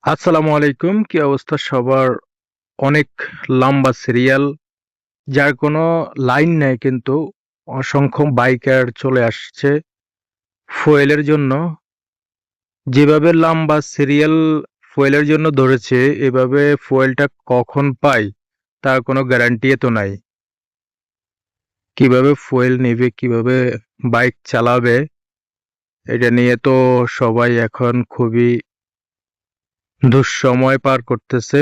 আসসালামু আলাইকুম। কি অবস্থা সবার? অনেক লম্বা সিরিয়াল, যার কোনো লাইন নেই, কিন্তু অসংখ্য বাইকার চলে আসছে ফুয়েলের জন্য। যেভাবে লম্বা সিরিয়াল ফুয়েলের জন্য ধরেছে, এভাবে ফুয়েলটা কখন পাই তার কোনো গ্যারান্টি তো নাই। কিভাবে ফুয়েল নেবে, কিভাবে বাইক চালাবে, এটা নিয়ে তো সবাই এখন খুবই দুঃসময় পার করতেছে।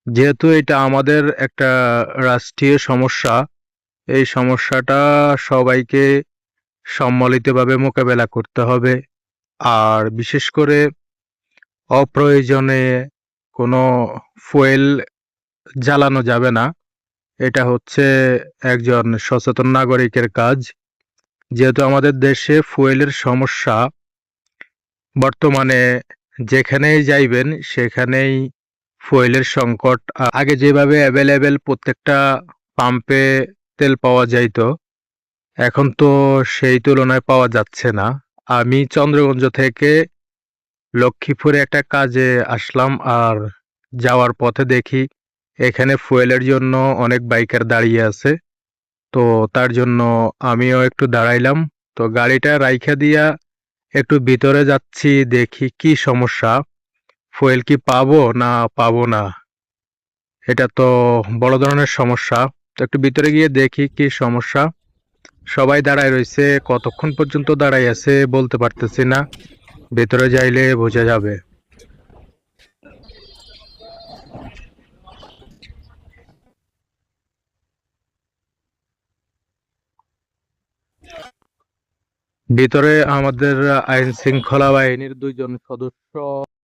যেহেতু এটা আমাদের একটা রাষ্ট্রীয় সমস্যা, এই সমস্যাটা সবাইকে সম্মিলিতভাবে মোকাবেলা করতে হবে। আর বিশেষ করে অপ্রয়োজনে কোনো ফুয়েল জ্বালানো যাবে না। এটা হচ্ছে একজন সচেতন নাগরিকের কাজ। যেহেতু আমাদের দেশে ফুয়েলের সমস্যা, বর্তমানে যেখানেই যাইবেন সেখানেই ফুয়েলের সংকট। আগে যেভাবে অ্যাভেলেবেল প্রত্যেকটা পাম্পে তেল পাওয়া যাইতো, এখন তো সেই তুলনায় পাওয়া যাচ্ছে না। আমি চন্দ্রগঞ্জ থেকে লক্ষ্মীপুরে একটা কাজে আসলাম, আর যাওয়ার পথে দেখি এখানে ফুয়েলের জন্য অনেক বাইকার দাঁড়িয়ে আছে। তো তার জন্য আমিও একটু দাঁড়াইলাম। তো গাড়িটা রাইখা দিয়া একটু ভিতরে যাচ্ছি, দেখি কি সমস্যা, ফুয়েল কি পাবো না পাবো না। এটা তো বড় ধরনের সমস্যা। তো একটু ভিতরে গিয়ে দেখি কি সমস্যা। সবাই দাঁড়ায় রইছে, কতক্ষণ পর্যন্ত দাঁড়াই আছে বলতে পারতেছি না। ভেতরে যাইলে বোঝা যাবে। ভিতরে আমাদের আইন শৃঙ্খলা বাহিনীর দুইজন সদস্য